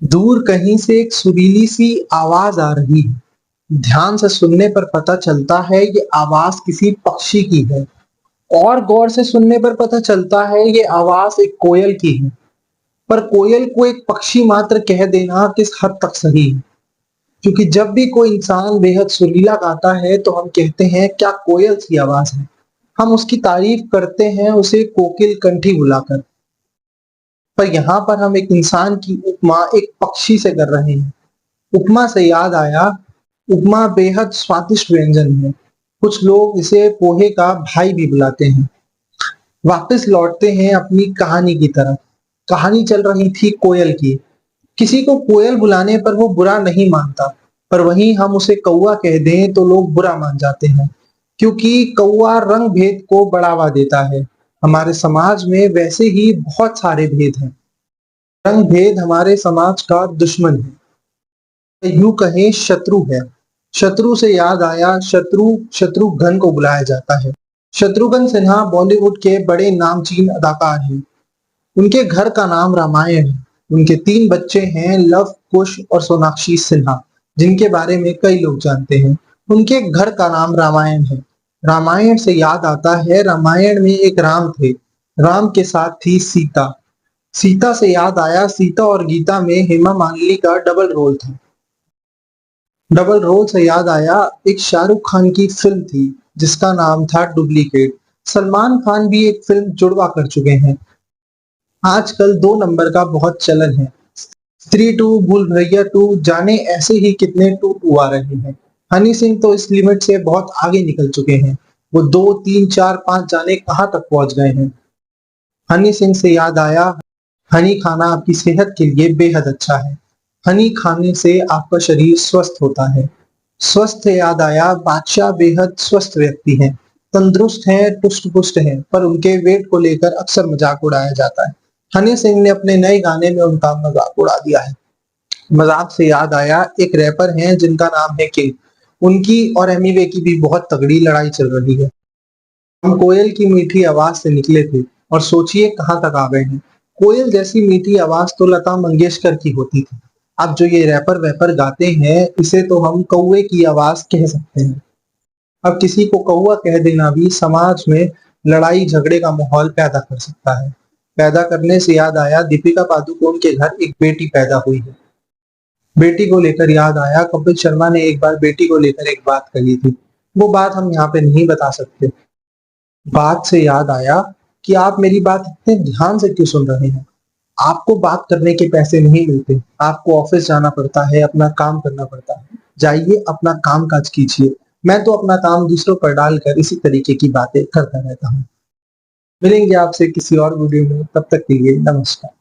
दूर कहीं से एक सुरीली सी आवाज आ रही है। ध्यान से सुनने पर पता चलता है ये आवाज किसी पक्षी की है और गौर से सुनने पर पता चलता है ये आवाज एक कोयल की है। पर कोयल को एक पक्षी मात्र कह देना किस हद तक सही है? क्योंकि जब भी कोई इंसान बेहद सुरीला गाता है तो हम कहते हैं क्या कोयल सी आवाज है। हम उसकी तारीफ करते हैं उसे कोकिल कंठी बुलाकर। पर यहाँ पर हम एक इंसान की उपमा एक पक्षी से कर रहे हैं। उपमा से याद आया, उपमा बेहद स्वादिष्ट व्यंजन है। कुछ लोग इसे पोहे का भाई भी बुलाते हैं। वापस लौटते हैं अपनी कहानी की तरफ। कहानी चल रही थी कोयल की। किसी को कोयल बुलाने पर वो बुरा नहीं मानता, पर वहीं हम उसे कौवा कह दें तो लोग बुरा मान जाते हैं, क्योंकि कौवा रंग भेद को बढ़ावा देता है। हमारे समाज में वैसे ही बहुत सारे भेद हैं। रंग भेद हमारे समाज का दुश्मन है। यूं कहें शत्रु है। शत्रु से याद आया, शत्रुघ्न को बुलाया जाता है। शत्रुघ्न सिन्हा बॉलीवुड के बड़े नामचीन अदाकार हैं। उनके घर का नाम रामायण है। उनके 3 बच्चे हैं, लव, कुश और सोनाक्षी सिन्हा, जिनके बारे में कई लोग जानते हैं। उनके घर का नाम रामायण है। रामायण से याद आता है, रामायण में एक राम थे। राम के साथ थी सीता। सीता से याद आया, सीता और गीता में हेमा मालिनी का डबल रोल था। डबल रोल से याद आया, एक शाहरुख खान की फिल्म थी जिसका नाम था डुप्लीकेट। सलमान खान भी एक फिल्म जुड़वा कर चुके हैं। आजकल 2 नंबर का बहुत चलन है। स्त्री 2, भूल भुलैया 2, जाने ऐसे ही कितने 2 आ रहे हैं। हनी सिंह तो इस लिमिट से बहुत आगे निकल चुके हैं। वो 2, 3, 4, 5 जाने कहाँ तक पहुंच गए हैं। हनी सिंह से याद आया, हनी खाना आपकी सेहत के लिए बेहद अच्छा है। हनी खाने से आपका शरीर स्वस्थ होता है। स्वस्थ से याद आया, बादशाह बेहद स्वस्थ व्यक्ति हैं, तंदुरुस्त हैं, तुष्ट-पुष्ट हैं, पर उनके वेट को लेकर अक्सर मजाक उड़ाया जाता है। हनी सिंह ने अपने नए गाने में उनका मजाक उड़ा दिया है। मजाक से याद आया, एक रैपर हैं जिनका नाम है किंग। उनकी और एमिवे की भी बहुत तगड़ी लड़ाई चल रही है। हम कोयल की मीठी आवाज से निकले थे और सोचिए कहाँ तक आ गए हैं। कोयल जैसी मीठी आवाज तो लता मंगेशकर की होती थी। अब जो ये रैपर वैपर गाते हैं, इसे तो हम कौवे की आवाज कह सकते हैं। अब किसी को कौवा कह देना भी समाज में लड़ाई झगड़े का माहौल पैदा कर सकता है। पैदा करने से याद आया, दीपिका पादुकोण के घर एक बेटी पैदा हुई है। बेटी को लेकर याद आया, कपिल शर्मा ने एक बार बेटी को लेकर एक बात कही थी। वो बात हम यहाँ पे नहीं बता सकते। बात से याद आया कि आप मेरी बात इतने ध्यान से क्यों सुन रहे हैं? आपको बात करने के पैसे नहीं मिलते। आपको ऑफिस जाना पड़ता है, अपना काम करना पड़ता है। जाइए अपना काम-काज कीजिए। मैं तो अपना काम दूसरों पर डालकर इसी तरीके की बातें करता रहता हूँ। मिलेंगे आपसे किसी और वीडियो में, तब तक के लिए नमस्कार।